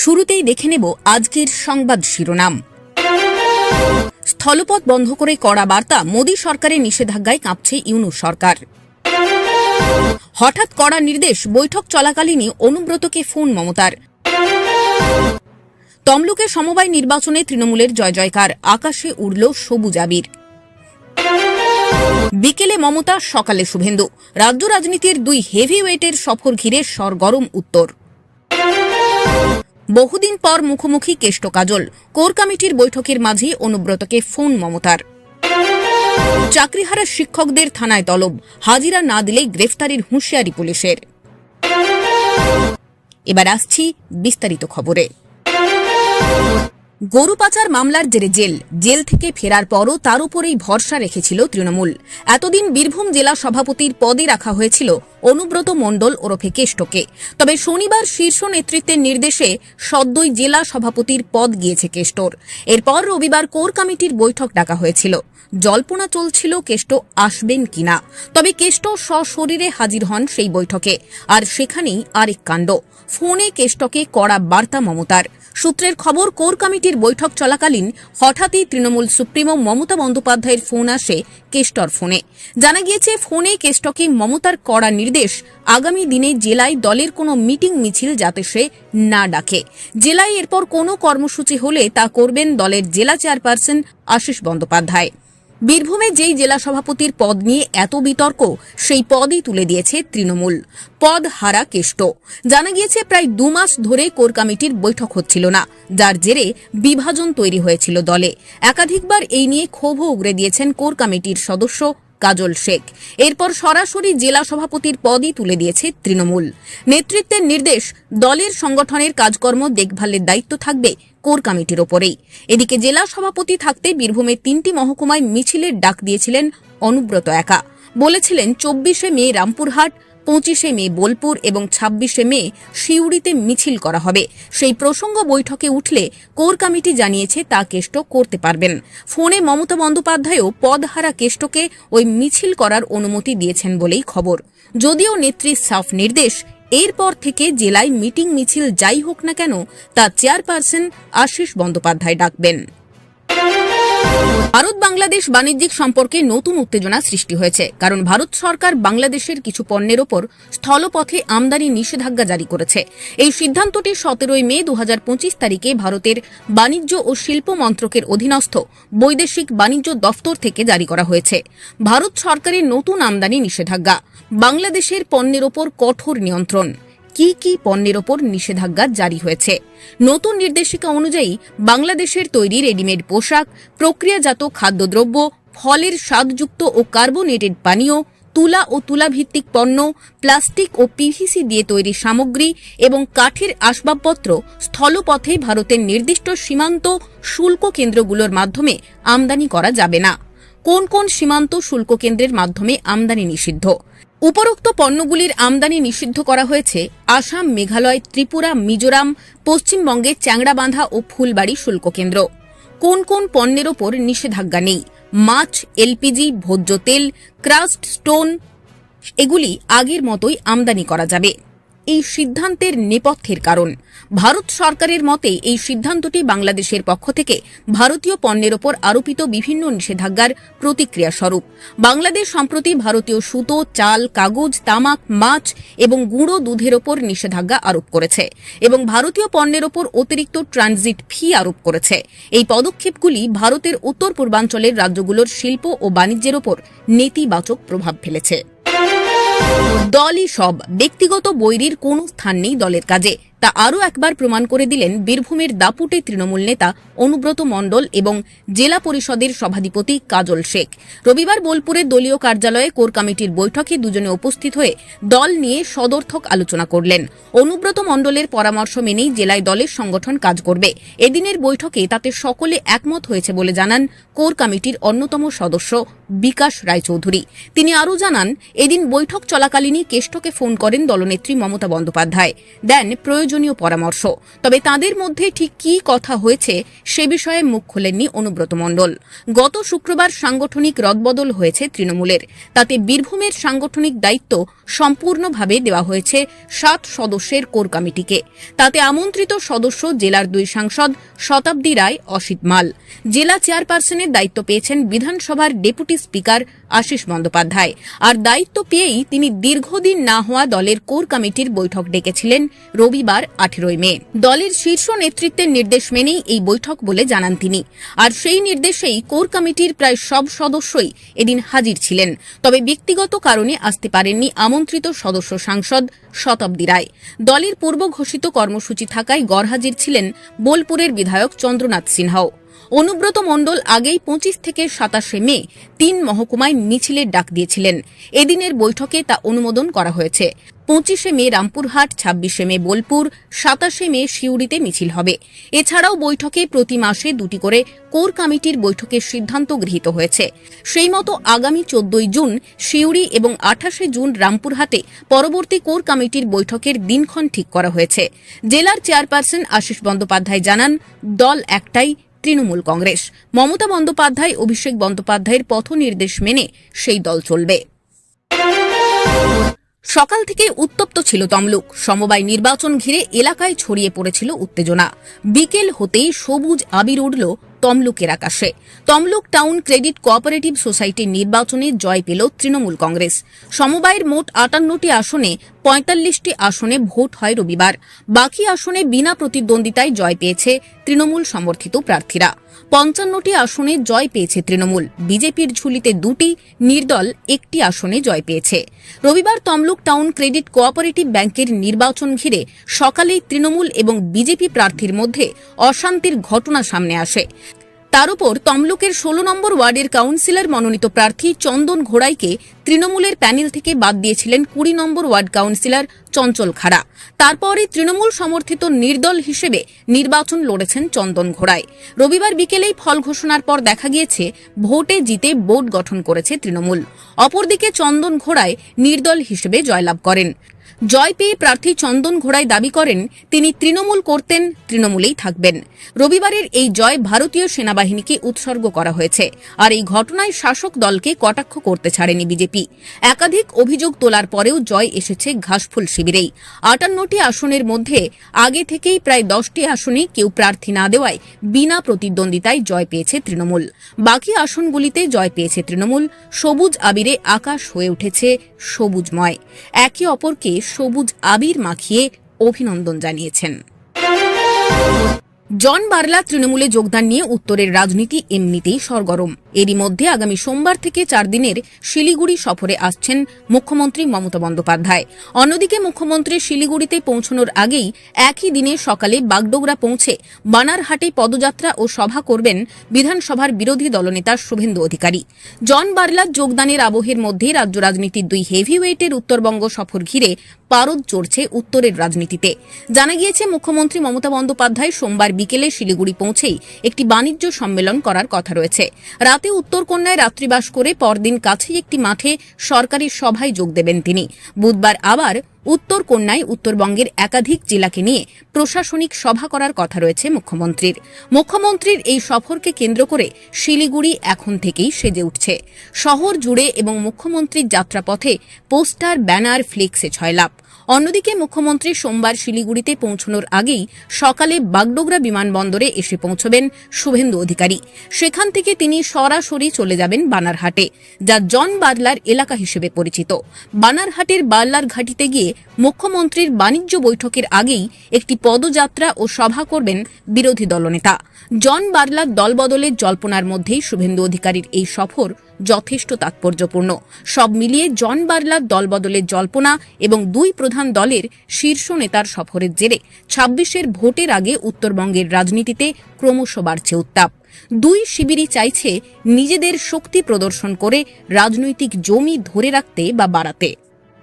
শুরুতেই দেখে নেব আজকের সংবাদ শিরোনাম। স্থলপথ বন্ধ করে কড়া বার্তা, মোদী সরকারের নিষেধাজ্ঞায় কাঁপছে ইউনূস সরকার। হঠাৎ কড়া নির্দেশ, বৈঠক চলাকালীনই অনুব্রতকে ফোন মমতার। তমলুকে সমবায় নির্বাচনে তৃণমূলের জয় জয়কার, আকাশে উড়ল সবুজ আবির। বিকেলে মমতা, সকালে শুভেন্দু, রাজ্য রাজনীতির দুই হেভিওয়েটের সফর ঘিরে সরগরম উত্তর। বহুদিন পর মুখোমুখি কেষ্ট কাজল, কোর কমিটির বৈঠকের মাঝে অনুব্রতকে ফোন মমতার। চাকরিহারা শিক্ষকদের থানায় তলব, হাজিরা না দিলে গ্রেফতারির হুঁশিয়ারি পুলিশের। এবার আসছি বিস্তারিত খবরে। গরু পাচার মামলার জেরে জেল থেকে ফেরার পরও তার উপরেই ভরসা রেখেছিল তৃণমূল। এতদিন বীরভূম জেলা সভাপতির পদে রাখা হয়েছিল অনুব্রত মণ্ডল ওরফে কেষ্টকে। তবে শনিবার শীর্ষ নেতৃত্বের নির্দেশে সদ্যই জেলা সভাপতির পদ গিয়েছে কেষ্টর। এরপর রবিবার কোর কমিটির বৈঠক ডাকা হয়েছিল। জল্পনা চলছিল কেষ্ট আসবেন কিনা। তবে কেষ্ট সশরীরে হাজির হন সেই বৈঠকে। আর সেখানেই আরেক কাণ্ড, ফোনে কেষ্টকে কড়া বার্তা মমতার। সূত্রের খবর, কোর কমিটির বৈঠক চলাকালীন হঠাৎই তৃণমূল সুপ্রিমো মমতা বন্দ্যোপাধ্যায়ের ফোন আসে কেষ্টর ফোনে। জানা গিয়েছে, ফোনে কেষ্টকে মমতার কড়া নির্দেশ, আগামী দিনে জেলায় দলের কোনো মিটিং মিছিল যাতে সে না ডাকে। জেলায় এরপর কোনো কর্মসূচি হলে তা করবেন দলের জেলা চেয়ারপারসন আশিস বন্দ্যোপাধ্যায়। বীরভূমে যেই জেলা সভাপতির পদ নিয়ে এত বিতর্ক, সেই পদই তুলে দিয়েছে তৃণমূল। পদ হারা কেষ্ট। জানা গিয়েছে, প্রায় 2 মাস ধরে কোর কমিটির বৈঠক হচ্ছিল না, যার জেরে বিভাজন তৈরি হয়েছিল দলে। একাধিকবার এই নিয়ে ক্ষোভও উগরে দিয়েছেন কোর কমিটির সদস্য কাজল শেখ। এরপর সরাসরি জেলা সভাপতির পদই তুলে দিয়েছে তৃণমূল। নেতৃত্বের নির্দেশ, দলের সংগঠনের কাজকর্ম দেখভালের দায়িত্ব থাকবে কোর কমিটির ওপরেই। এদিকে জেলা সভাপতি থাকতে বীরভূমের 3টি মহকুমায় মিছিলের ডাক দিয়েছিলেন অনুব্রত একা। বলেছিলেন 24শে মে রামপুরহাট, 25শে মে বোলপুর এবং 26শে মে সিউড়িতে মিছিল করা হবে। সেই প্রসঙ্গ বৈঠকে উঠলে কোর কমিটি জানিয়েছে তা কেষ্ট করতে পারবেন। ফোনে মমতা বন্দ্যোপাধ্যায়ও পদহারা কেষ্টকে ওই মিছিল করার অনুমতি দিয়েছেন বলেই খবর। যদিও নেত্রীর সাফ নির্দেশ, এরপর থেকে জেলায় মিটিং মিছিল যাই হোক না কেন তা চেয়ারপারসন আশিস বন্দ্যোপাধ্যায় ডাকবেন। ভারত বাংলাদেশ বাণিজ্যিক সম্পর্কে নতুন উত্তেজনা সৃষ্টি হয়েছে, কারণ ভারত সরকার বাংলাদেশের কিছু পণ্যের ওপর স্থলপথে আমদানি নিষেধাজ্ঞা জারি করেছে। এই সিদ্ধান্তটি 17 মে 2025 তারিখে ভারতের বাণিজ্য ও শিল্প মন্ত্রকের অধীনস্থ বৈদেশিক বাণিজ্য দফতর থেকে জারি করা হয়েছে। ভারত সরকারের নতুন আমদানি নিষেধাজ্ঞা, বাংলাদেশের পণ্যের ওপর কঠোর নিয়ন্ত্রণ। কি কি পণ্যের ওপর নিষেধাজ্ঞা জারি হয়েছে? নতুন নির্দেশিকা অনুযায়ী বাংলাদেশের তৈরি রেডিমেড পোশাক, প্রক্রিয়াজাত খাদ্যদ্রব্য, ফলের স্বাদযুক্ত ও কার্বোনেটেড পানীয়, তুলা ও তুলাভিত্তিক পণ্য, প্লাস্টিক ও পিভিসি দিয়ে তৈরি সামগ্রী এবং কাঠের আসবাবপত্র স্থলপথে ভারতের নির্দিষ্ট সীমান্ত শুল্ক কেন্দ্রগুলোর মাধ্যমে আমদানি করা যাবে না। কোন কোন সীমান্ত শুল্ক কেন্দ্রের মাধ্যমে আমদানি নিষিদ্ধ? উপরোক্ত পণ্যগুলির আমদানি নিষিদ্ধ করা হয়েছে আসাম, মেঘালয়, ত্রিপুরা, মিজোরাম, পশ্চিমবঙ্গের চ্যাংড়াবাঁধা ও ফুলবাড়ি শুল্ক কেন্দ্র। কোন কোন পণ্যের ওপর নিষেধাজ্ঞা নেই? মাছ, এলপিজি, ভোজ্য তেল, ক্রাস্ট স্টোন, এগুলি আগের মতোই আমদানি করা যাবে। এই সিদ্ধান্তের নেপথ্যের কারণ, ভারত সরকারের মতে এই সিদ্ধান্তটি বাংলাদেশের পক্ষ থেকে ভারতীয় পণ্যের ওপর আরোপিত বিভিন্ন নিষেধাজ্ঞার প্রতিক্রিয়া স্বরূপ। বাংলাদেশ সম্প্রতি ভারতীয় সুতো, চাল, কাগজ, তামাক, মাছ এবং গুঁড়ো দুধের ওপর নিষেধাজ্ঞা আরোপ করেছে এবং ভারতীয় পণ্যের ওপর অতিরিক্ত ট্রানজিট ফি আরোপ করেছে। এই পদক্ষেপগুলি ভারতের উত্তর পূর্বাঞ্চলের রাজ্যগুলোর শিল্প ও বাণিজ্যের ওপর নেতিবাচক প্রভাব ফেলেছে। দলই সব, ব্যক্তিগত বৈরির কোনো স্থান নেই দলের কাজে। তা আরও একবার প্রমাণ করে দিলেন বীরভূমের দাপুটে তৃণমূল নেতা অনুব্রত মণ্ডল এবং জেলা পরিষদের সভাধিপতি কাজল শেখ। রবিবার বোলপুরের দলীয় কার্যালয়ে কোর কমিটির বৈঠকে দুজনে উপস্থিত হয়ে দল নিয়ে সদর্থক আলোচনা করলেন। অনুব্রত মণ্ডলের পরামর্শ মেনেই জেলায় দলের সংগঠন কাজ করবে। এদিনের বৈঠকে তাতে সকলে একমত হয়েছে বলে জানান কোর কমিটির অন্যতম সদস্য বিকাশ রায়চৌধুরী। তিনি আরও জানান, এদিন বৈঠক চলাকালীনই কেষ্টকে ফোন করেন দলনেত্রী মমতা বন্দ্যোপাধ্যায়। দেন প্রয়োজন প্রয়োজনীয় পরামর্শ। তবে তাদের মধ্যে ঠিক কী কথা হয়েছে সে বিষয়ে মুখ খোলেননি অনুব্রত মণ্ডল। গত শুক্রবার সাংগঠনিক রদবদল হয়েছে তৃণমূলের। তাতে বীরভূমের সাংগঠনিক দায়িত্ব সম্পূর্ণভাবে দেওয়া হয়েছে 7 সদস্যের কোর কমিটিকে। তাতে আমন্ত্রিত সদস্য জেলার 2 সাংসদ শতাব্দী রায়, অসিত মাল। জেলা চেয়ারপারসনের দায়িত্ব পেয়েছেন বিধানসভার ডেপুটি স্পিকার আশিস বন্দ্যোপাধ্যায়। আর দায়িত্ব পেয়েই তিনি দীর্ঘদিন না হওয়া দলের কোর কমিটির বৈঠক ডেকেছিলেন রবিবার 18 মে। দলের শীর্ষ নেতৃত্বের নির্দেশ মেনেই এই বৈঠক বলে জানান তিনি। আর সেই নির্দেশেই কোর কমিটির প্রায় সব সদস্যই এদিন হাজির ছিলেন। তবে ব্যক্তিগত কারণে আসতে পারেননি আমন্ত্রিত সদস্য সাংসদ শতাব্দী রায়। দলের পূর্ব ঘোষিত কর্মসূচি থাকায় গরহাজির ছিলেন বোলপুরের বিধায়ক চন্দ্রনাথ সিনহাও। অনুব্রত মণ্ডল আগেই 25 থেকে 27 মে 3 মহকুমায় মিছিলের ডাক দিয়েছিলেন। এদিনের বৈঠকে তা অনুমোদন করা হয়েছে। 25 মে রামপুরহাট, 26 মে বোলপুর, 27 মে সিউড়িতে মিছিল হবে। এছাড়াও বৈঠকে প্রতি মাসে 2টি করে কোর কমিটির বৈঠকের সিদ্ধান্ত গৃহীত হয়েছে। সেই মতো আগামী 14 জুন সিউড়ি এবং 28 জুন রামপুরহাটে পরবর্তী কোর কমিটির বৈঠকের দিনক্ষণ ঠিক করা হয়েছে। জেলার চেয়ারপারসন আশিস বন্দ্যোপাধ্যায় জানান, দল একটাই, তৃণমূল কংগ্রেস। মমতা বন্দ্যোপাধ্যায়, অভিষেক বন্দ্যোপাধ্যায়ের পথ নির্দেশ মেনে সেই দল চলবে। সকাল থেকে উত্তপ্ত ছিল তমলুক। সমবায় নির্বাচন ঘিরে এলাকায় ছড়িয়ে পড়েছিল উত্তেজনা। বিকেল হতেই সবুজ আবির উড়ল তমলুকের আকাশে। তমলুক টাউন ক্রেডিট কোঅপারেটিভ সোসাইটির নির্বাচনে জয় পেল তৃণমূল কংগ্রেস। সমবায়ের মোট 58টি আসনে 45টি আসনে ভোট হয় রবিবার। বাকি আসনে বিনা প্রতিদ্বন্দ্বিতায় জয় পেয়েছে তৃণমূল সমর্থিত প্রার্থীরা। 55টি আসনে জয় পেয়েছে তৃণমূল। বিজেপির ঝুলিতে 2টি, নির্দল 1টি আসনে জয় পেয়েছে। রবিবার তমলুক টাউন ক্রেডিট কোঅপারেটিভ ব্যাংকের নির্বাচন ঘিরে সকালেই তৃণমূল এবং বিজেপি প্রার্থীর মধ্যে অশান্তির ঘটনা সামনে আসে। তার উপর তমলুকের 16 নম্বর ওয়ার্ডের কাউন্সিলর মনোনীত প্রার্থী চন্দন ঘোড়াইকে তৃণমূলের প্যানেল থেকে বাদ দিয়েছিলেন 20 নম্বর ওয়ার্ড কাউন্সিলর চঞ্চল খাড়া। তারপরে তৃণমূল সমর্থিত নির্দল হিসেবে নির্বাচন লড়েছেন চন্দন ঘোড়াই। রবিবার বিকেলেই ফল ঘোষণার পর দেখা গিয়েছে ভোটে জিতে বোর্ড গঠন করেছে তৃণমূল। অপরদিকে চন্দন ঘোড়াই নির্দল হিসেবে জয়লাভ করেন। জয় পেয়ে প্রার্থী চন্দন ঘোড়াই দাবি করেন তিনি তৃণমূল করতেন, তৃণমূলেই থাকবেন। রবিবারের এই জয় ভারতীয় সেনাবাহিনীকে উৎসর্গ করা হয়েছে। আর এই ঘটনায় শাসক দলকে কটাক্ষ করতে ছাড়েনি বিজেপি। একাধিক অভিযোগ তোলার পরেও জয় এসেছে ঘাসফুল শিবিরেই। 58টি আসনের মধ্যে আগে থেকেই প্রায় 10টি আসনে কেউ প্রার্থী না দেওয়ায় বিনা প্রতিদ্বন্দ্বিতায় জয় পেয়েছে তৃণমূল। বাকি আসনগুলিতে জয় পেয়েছে তৃণমূল। সবুজ আবিরে আকাশ হয়ে উঠেছে সবুজময়। একে অপরকে সবুজ আবির মাখিয়ে অভিনন্দন জানিয়েছেন। জন বার্লা তৃণমূলে যোগদান নিয়ে উত্তরের রাজনীতি এমনিতেই সরগরম। এরই মধ্যে আগামী সোমবার থেকে 4 দিনের শিলিগুড়ি সফরে আসছেন মুখ্যমন্ত্রী মমতা বন্দ্যোপাধ্যায়। অন্যদিকে মুখ্যমন্ত্রী শিলিগুড়িতে পৌঁছানোর আগেই একই দিনে সকালে বাগডোগরা পৌঁছে বানারহাটে পদযাত্রা ও সভা করবেন বিধানসভার বিরোধী দলনেতা শুভেন্দু অধিকারী। জন বার্লার যোগদানের আবহের মধ্যে রাজ্য রাজনীতির 2 হেভিওয়েটের উত্তরবঙ্গ সফর ঘিরে পারদ চড়ছে উত্তরের রাজনীতিতে। জানা গিয়েছে মুখ্যমন্ত্রী মমতা বন্দ্যোপাধ্যায় সোমবার বিকেলে শিলিগুড়ি পৌঁছেই একটি বাণিজ্য সম্মেলন করার কথা রয়েছে। রাতে উত্তরকন্যায় রাত্রিবাস করে পরদিন কাছেই একটি মাঠে সরকারি সভায় যোগ দেবেন তিনি। বুধবার আবার উত্তরকন্যায় উত্তরবঙ্গের একাধিক জেলাকে নিয়ে প্রশাসনিক সভা করার কথা রয়েছে মুখ্যমন্ত্রীর এই সফরকে কেন্দ্র করে শিলিগুড়ি এখন থেকেই সেজে উঠছে। শহর জুড়ে এবং মুখ্যমন্ত্রীর যাত্রাপথে পোস্টার, ব্যানার, ফ্লেক্সে ছয়লাপ। অন্যদিকে মুখ্যমন্ত্রী সোমবার শিলিগুড়িতে পৌঁছানোর আগেই সকালে বাগডোগরা বিমানবন্দরে এসে পৌঁছবেন শুভেন্দু অধিকারী। সেখান থেকে তিনি সরাসরি চলে যাবেন বানারহাটে, যা জন বার্লার এলাকা হিসেবে পরিচিত। বানারহাটের বার্লার ঘাটিতে গিয়ে মুখ্যমন্ত্রীর বাণিজ্য বৈঠকের আগেই একটি পদযাত্রা ও সভা করবেন বিরোধী দলনেতা। জন বার্লার দলবদলের জল্পনার মধ্যেই শুভেন্দু অধিকারীর এই সফর যথেষ্ট তাৎপর্যপূর্ণ। সব মিলিয়ে জন বার্লার দলবদলের জল্পনা এবং 2 প্রধান দলের শীর্ষ নেতার সফরের জেরে 26-এর ভোটের আগে উত্তরবঙ্গের রাজনীতিতে ক্রমশ বাড়ছে উত্তাপ। 2 শিবিরই চাইছে নিজেদের শক্তি প্রদর্শন করে রাজনৈতিক জমি ধরে রাখতে বা বাড়াতে।